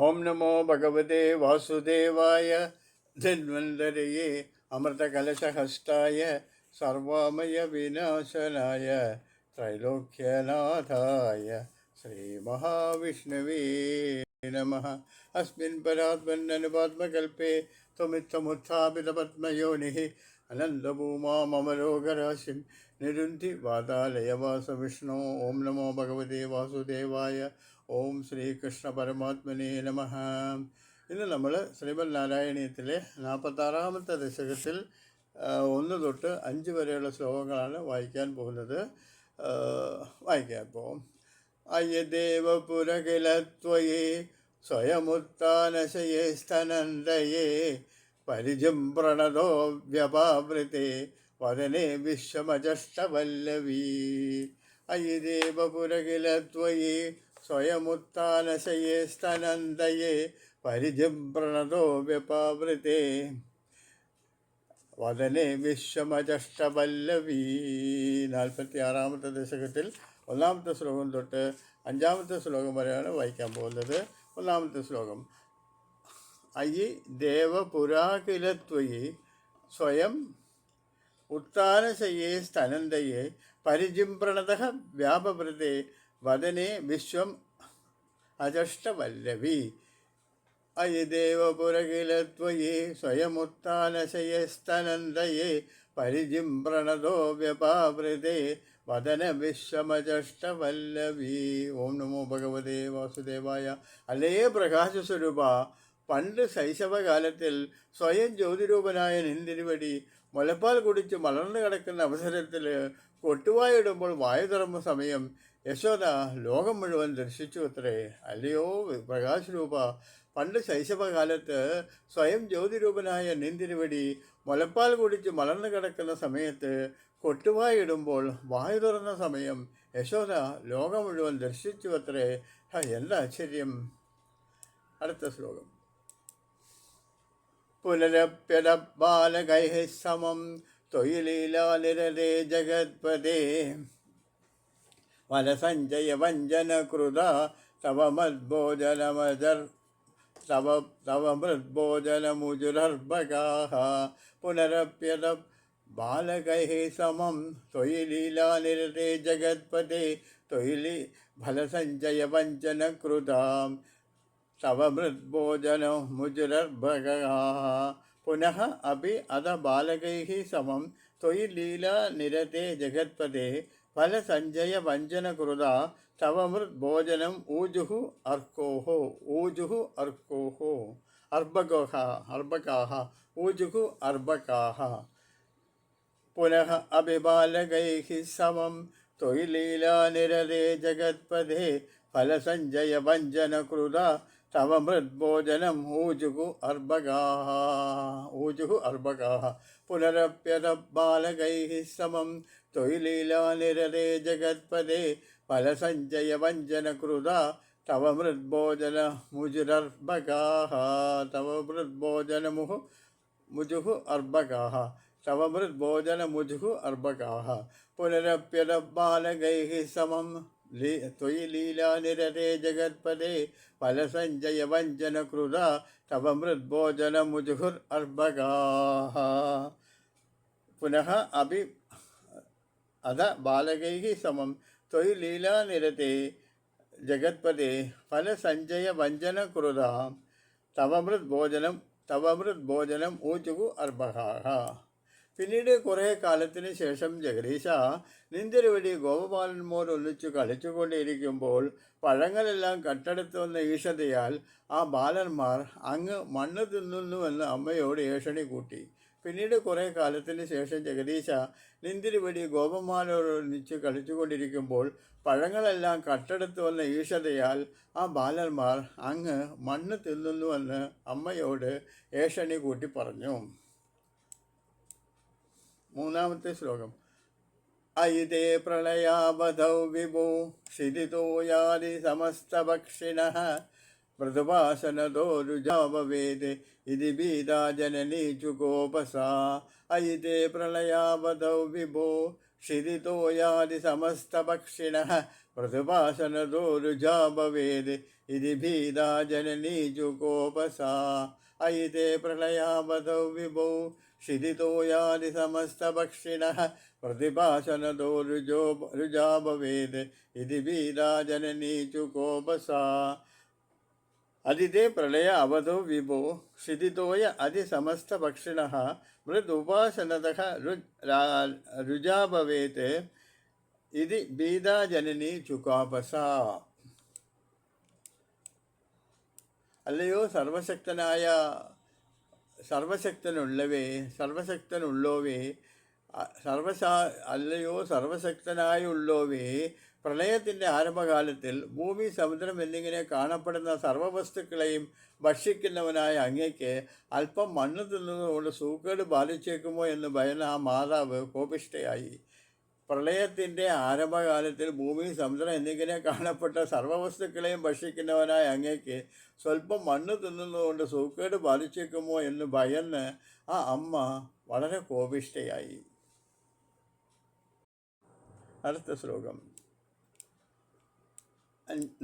ഓം നമോ ഭഗവതേ വാസുദേവായ ധന്വന്തരയെ അമൃതകലശഹസ്തായ സർവമയ വിനാശനായ ത്രൈലോക്യനാഥായ ശ്രീമഹാവിഷ്ണവേ നമഃ. അസ്മിൻ പരാത്മന്നനുപാത്മകൽപ്പേ ത്വമിത്തമുത്ഥാപിതപത്മയോനിഃ അനന്തഭൂമാമലോകരാശിം നിരുന്ധി വാതാലയവാസവിഷ്ണു. ഓം നമോ ഭഗവതേ വാസുദേവായ. ഓം ശ്രീകൃഷ്ണ പരമാത്മനേ നമ. ഇന്ന് നമ്മൾ ശ്രീമദ് നാരായണീയത്തിലെ 46-ാമത്തെ ദശകത്തിൽ 1 തൊട്ട് 5 വരെയുള്ള ശ്ലോകങ്ങളാണ് വായിക്കാൻ പോകുന്നത്. വായിക്കാൻ പോകും. അയ്യദേവപുരകിലത്വയേ സ്വയമുത്താനശയേ സ്തനന്ദയേ പരിജം പ്രണതോ വ്യപാവൃതേ വദനേ വിശ്വമജഷ്ടവല്ലവീ. അയ്യദേവപുരകിലത്വയേ സ്വയമുത്താനശയേ സ്തനന്ദയേ പരിജം പ്രണതോ വ്യപാവൃതേ വദനേ വിശ്വമജഷ്ടവല്ലവീ. 46-ാമത്തെ ദശകത്തിൽ 1-ാമത്തെ ശ്ലോകം തൊട്ട് 5-ാമത്തെ ശ്ലോകം വരെയാണ് വായിക്കാൻ പോകുന്നത്. 1-ാമത്തെ ശ്ലോകം. അയി ദേവപുരാകിലത്വയി സ്വയം ഉത്താനശയേ സ്തനന്ദയേ പരിജിം പ്രണതഃ വ്യാപവൃതേ വദനേ വിശ്വം അജഷ്ടവല്ലവി. അയി ദേവപുരകിലത്വയി സ്വയമുത്താനശയേ സ്തനന്ദയേ പരിജിം പ്രണതോ വ്യപാവൃതേ വദന വിശ്വമജഷ്ടവല്ലവി. ഓം നമോ ഭഗവതേ വാസുദേവായ. അല്ലേ പ്രകാശസ്വരൂപ, പണ്ട് ശൈശവകാലത്തിൽ സ്വയം ജ്യോതിരൂപനായ നിന്തിരുവടി മുലപ്പാൽ കുടിച്ച് വളർന്നു കിടക്കുന്ന അവസരത്തിൽ കൊട്ടുവായിടുമ്പോൾ വായു തുറന്ന സമയം യശോദ ലോകം മുഴുവൻ ദർശിച്ചു അത്രേ. അല്ലയോ പ്രകാശരൂപ, പണ്ട് ശൈശവകാലത്ത് സ്വയം ജ്യോതിരൂപനായ നിന്തിരുവടി മുലപ്പാൽ കുടിച്ച് വളർന്നു കിടക്കുന്ന സമയത്ത് കൊട്ടുവായിടുമ്പോൾ വായു തുറന്ന സമയം യശോദ ലോകം മുഴുവൻ ദർശിച്ചു അത്രേ. എന്താ ആശ്ചര്യം. അടുത്ത ശ്ലോകം. പുനരപ്യത ബാലകൈഃ സമം ത്വയി ലീലാനിരതേ ജഗത്പദേ വലസഞ്ജയ വഞ്ചനകൃത തവ മദ്ഭോജനമജർ തവ മൃദ്ഭോജനമുജുരർഭകാഃ. പുനരപ്യത ബാലകൈഃ സമം ത്വയി ലീലാനിരതേ ജഗത്പദേ ത്വയി ഫലസഞ്ജയ വഞ്ചനകൃത തവ മൃദ്ഭോജനമുജുരർഭകാഃ. പുനഃ അപി അത ബാലകൈഃ സമം ത്വയി ലീലാനിരതേ ജഗത്പദേ ഫലസഞ്ജയ വഞ്ചനകൃത തവ മൃദ്ഭോജനം ഊജുഃ അർക്കോഃ. ഊജുഃ അർക്കോഃ അർഭകാഃ ഊജുഃ അർഭകാഃ. പുനഃ അപി ബാലകൈഃ സമം ത്വയി ലീലാനിരതേ ജഗത്പദേ ഫലസഞ്ജയ വഞ്ചനകൃത തവ മൃദ്ഭോജനം ഊജുഃ അർഭകാഃ. പുനരപ്യത ബാലകൈഃ സമം ത്വയി ലീലാനിരതേ ജഗത്പദേ ഫലസഞ്ജയ വഞ്ചനകൃത തവ മൃദ്ഭോജനമുജുരർഭകാഃ. തവ മൃദ്ഭോജനമുജുഃ അർഭകാഃ. തവ മൃദ്ഭോജനമുജുഃ അർഭകാഃ. പുനരപ്യത ബാലകൈഃ സമം ത്വയി ലീലാനിരതേ ജഗത്പദേ ഫലസഞ്ജയ വഞ്ചനകൃത തവ മൃദ്ഭോജനമുജുഃ അർഭകാഃ. പുനഃ അപി അത ബാലകൈഃ സമം ത്വയി ലീലാനിരതേ ജഗത്പദേ ഫലസഞ്ജയ വഞ്ചനകൃത തവ മൃദ്ഭോജനം ഊജുഃ അർഭകാഃ. പിന്നീട് കുറേ കാലത്തിന് ശേഷം ജഗദീശ നിന്തിരുവടി ഗോപബാലന്മാർ ഒന്നിച്ചു കളിച്ചുകൊണ്ടിരിക്കുമ്പോൾ പഴങ്ങളെല്ലാം കട്ടെടുത്ത് വന്ന ഈഷതയാൽ ആ ബാലന്മാർ അങ്ങ് മണ്ണ് തിന്നുന്നുവെന്ന് അമ്മയോട് ഏഷണി കൂട്ടി. പിന്നീട് കുറേ കാലത്തിന് ശേഷം ജഗദീശ നിന്തിരുവടി ഗോപന്മാരോടൊന്നിച്ച് കളിച്ചുകൊണ്ടിരിക്കുമ്പോൾ പഴങ്ങളെല്ലാം കട്ടെടുത്ത് വന്ന ഈഷതയാൽ ആ ബാലന്മാർ അങ്ങ് മണ്ണ് തിന്നുന്നുവെന്ന് അമ്മയോട് ഏഷണി കൂട്ടി പറഞ്ഞു. 3-ാമത്തെ ശ്ലോകം. അയിതേ പ്രളയാവധൗ വിഭോ ക്ഷിതിതോ യാതി സമസ്തഭക്ഷിണഃ മൃദുവാസനതോ രുജാവവേദ് ഇതി ഭീതാ ജനനീ ചുകോപസാ. അയിതേ പ്രളയാവധൗ വിഭോ ക്ഷിതിതോ യാതി സമസ്തഭക്ഷിണഃ പ്രതിഭാസനതോ രുജാ ഭവേത് ഇതി ഭീതാ ജനനീ ചുകോപസാ അയിതേ പ്രളയാവതൗ വിഭോ ക്ഷിതിതോ യാതി സമസ്തഭക്ഷിണഃ പ്രതിഭാസനതോ രുജാ ഭവേത് ഇതി ഭീതാ ജനനീ ചുകോപസാ അതിഥേ പ്രളയ അവധോ വിഭോ ക്ഷിതിതോയ അതിസമസ്തഭക്ഷിണഃ മൃദുപാസനതഃ രുജാ ഭവേത് ഇതി ഭീതാ ജനനീ ചുകാപസാ. അല്ലയോ സർവശക്തനുള്ളവേ അല്ലയോ സർവശക്തനായുള്ളവേ, പ്രളയത്തിൻ്റെ ആരംഭകാലത്തിൽ ഭൂമി, സമുദ്രം എന്നിങ്ങനെ കാണപ്പെടുന്ന സർവവസ്തുക്കളെയും ഭക്ഷിക്കുന്നവനായ അങ്ങയ്ക്ക് അല്പം മണ്ണ് തിന്നുന്നതുകൊണ്ട് സൂക്കേട് ബാധിച്ചേക്കുമോ എന്ന് ഭയന്ന ആ മാതാവ് കോപിഷ്ഠയായി. പ്രളയത്തിൻ്റെ ആരംഭകാലത്തിൽ ഭൂമി, സമുദ്രം എന്നിങ്ങനെ കാണപ്പെട്ട സർവവസ്തുക്കളെയും ഭക്ഷിക്കുന്നവനായ അങ്ങയ്ക്ക് സ്വല്പം മണ്ണ് തിന്നുന്നതുകൊണ്ട് സൂക്കേട് ബാധിച്ചേക്കുമോ എന്ന് ഭയന്ന് ആ അമ്മ വളരെ കോപിഷ്ഠയായി. അടുത്ത ശ്ലോകം,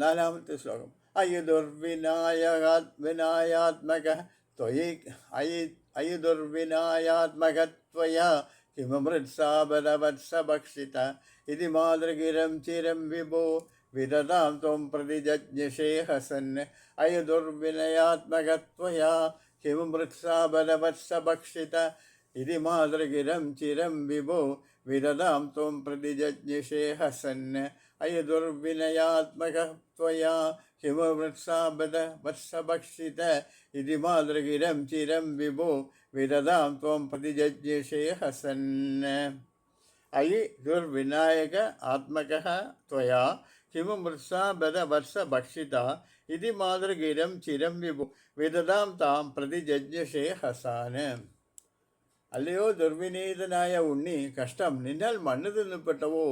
4-ാമത്തെ ശ്ലോകം. അയുദുർവിനായാത്മകത്വയാ കിമമൃത്സാബലവത്സഭക്ഷിത ഇതി മാതൃഗിരം ചിരം വിഭോ വിദതാം ത്വം പ്രതിജജ്ഞിഷേ ഹസൻ. അയുദുർവിനയാത്മകത്വയാ കിമമൃത്സാബലവത്സഭക്ഷിത ഇതി മാതൃഗിരം ചിരം വിഭോ വിദതാം ത്വം പ്രതിജജ്ഞിഷേ ഹസൻ. അയുദുർവിനയാത്മകത്വയാ കിമമൃത്സാബലവത്സഭക്ഷിത ഇതി മാതൃഗിരം ചിരം വിഭോ വിദതാം ത്വം പ്രതിജജ്ഞിഷേ ഹസൻ. അയി ദുർവിനായക ആത്മകഃ ത്വയാ കിമമൃത്സാബലവത്സഭക്ഷിത ഇതി മാതൃഗിരം ചിരം വിഭോ വിദതാം താം പ്രതിജജ്ഞിഷേ ഹസൻ. അല്ലയോ ദുർവിനീതനായ ഉണ്ണി, കഷ്ടം, നിന്നാൽ മണ്ണ് തിന്നപ്പെട്ടവോ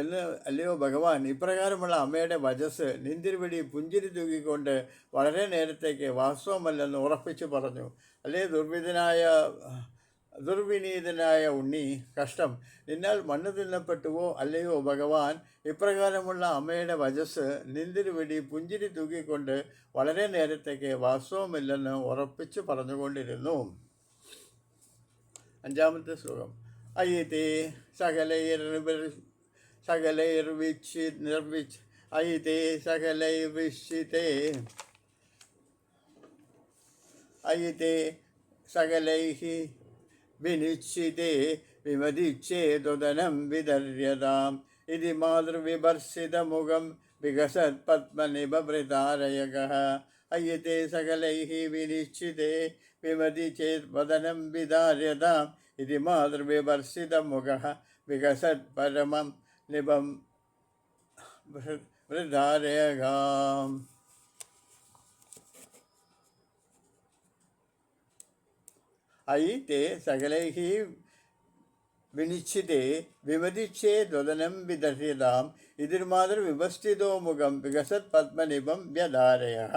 എന്ന് അല്ലയോ ഭഗവാൻ ഇപ്രകാരമുള്ള അമ്മയുടെ വചസ് നിന്തിരുവടി പുഞ്ചിരി തൂക്കിക്കൊണ്ട് വളരെ നേരത്തേക്ക് വാസ്തവമല്ലെന്ന് ഉറപ്പിച്ചു പറഞ്ഞു. അല്ലേ ദുർവിനീതനായ ഉണ്ണി, കഷ്ടം, നിന്നാൽ മണ്ണ് തിന്നപ്പെട്ടുവോ അല്ലയോ ഭഗവാൻ ഇപ്രകാരമുള്ള അമ്മയുടെ വചസ് നിന്തിരുവടി പുഞ്ചിരി തൂക്കിക്കൊണ്ട് വളരെ നേരത്തേക്ക് വാസ്തവമില്ലെന്ന് ഉറപ്പിച്ചു പറഞ്ഞുകൊണ്ടിരുന്നു. 5-ാമത്തെ ശ്ലോകം. അയിതേ സകലൈഃ വിനിശ്ചിതേ വിമതിച്ഛേദുദനം വിദര്യതാം ഇതി മാതൃവിഭർസിതമുഖം വികസത്പത്മനിഭൃതാരയകഃ. അയ്യത്തെ സകലൈഃ വിനിശ്ചിതേ വിമതിച്ഛേദ്വദനം വിദാര്യതാം ഇതി മാതൃവിഭർസിതമുഖഃ വികസത്പരമം നിഭം വൃതാരയകാം. അയി തേ സകലൈഃ വിനിശ്ചിതേ വിമതിച്ഛേദ്വദനം വിദര്യതാം ഇതി മാതൃവിഭർസിതോ മുഖം വികസത് പത്മനിഭം വ്യധാരയഃ.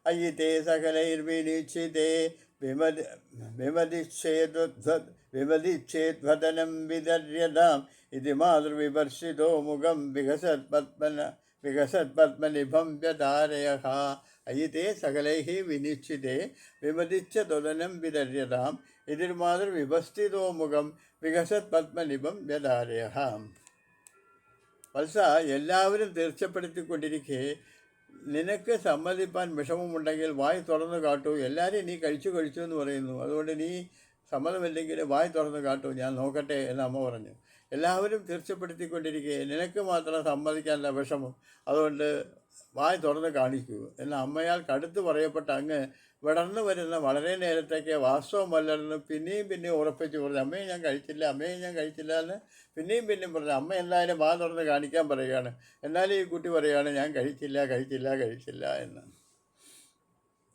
അയിതേ സകലൈർവിനിശ്ചിതേ വിമതിച്ഛേദ്വദനം വിദര്യതാം ഇതി മാതൃവിഭർസിതോ മുഖം വികസത് പത്മനിഭം വ്യധാരയഃ. അയിതേ സകലൈഃ വിനിശ്ചിതേ വിമതിച്ഛേദ്വദനം വിദര്യതാം ഇതി മാതൃവിഭർസിതോ മുഖം വികസത് പത്മനിഭം വ്യധാരയഃ. വത്സ, എല്ലാവരും തീർച്ചപ്പെടുത്തിക്കൊണ്ടിരിക്കെ നിനക്ക് സമ്മതിപ്പാൻ വിഷമമുണ്ടെങ്കിൽ വായി തുറന്നു കാട്ടൂ. എല്ലാവരും നീ കഴിച്ചു എന്ന് പറയുന്നു, അതുകൊണ്ട് നീ സമ്മതമില്ലെങ്കിൽ വായി തുറന്നു കാട്ടൂ, ഞാൻ നോക്കട്ടെ എന്ന് അമ്മ പറഞ്ഞു. എല്ലാവരും തീർച്ചപ്പെടുത്തിക്കൊണ്ടിരിക്കെ നിനക്ക് മാത്രം സമ്മതിക്കാനുള്ള വിഷമം, അതുകൊണ്ട് വായി തുറന്ന് കാണിക്കൂ എന്ന് അമ്മയാൽ കടുത്തു പറയപ്പെട്ട അങ്ങ് വിടർന്നു വരുന്ന വളരെ നേരത്തേക്ക് വാസ്തവമല്ലെന്ന് പിന്നെയും ഉറപ്പിച്ച് പറഞ്ഞു. അമ്മയെ ഞാൻ കഴിച്ചില്ല എന്ന് പിന്നെയും പറഞ്ഞു. അമ്മ എന്തായാലും വാ തുറന്ന് കാണിക്കാൻ പറയുകയാണ്. എന്നാലും ഈ കുട്ടി പറയുകയാണ് ഞാൻ കഴിച്ചില്ല എന്ന്.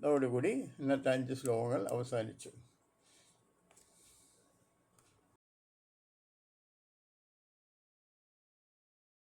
അതോടുകൂടി ഇന്നത്തെ 5 ശ്ലോകങ്ങൾ അവസാനിച്ചു.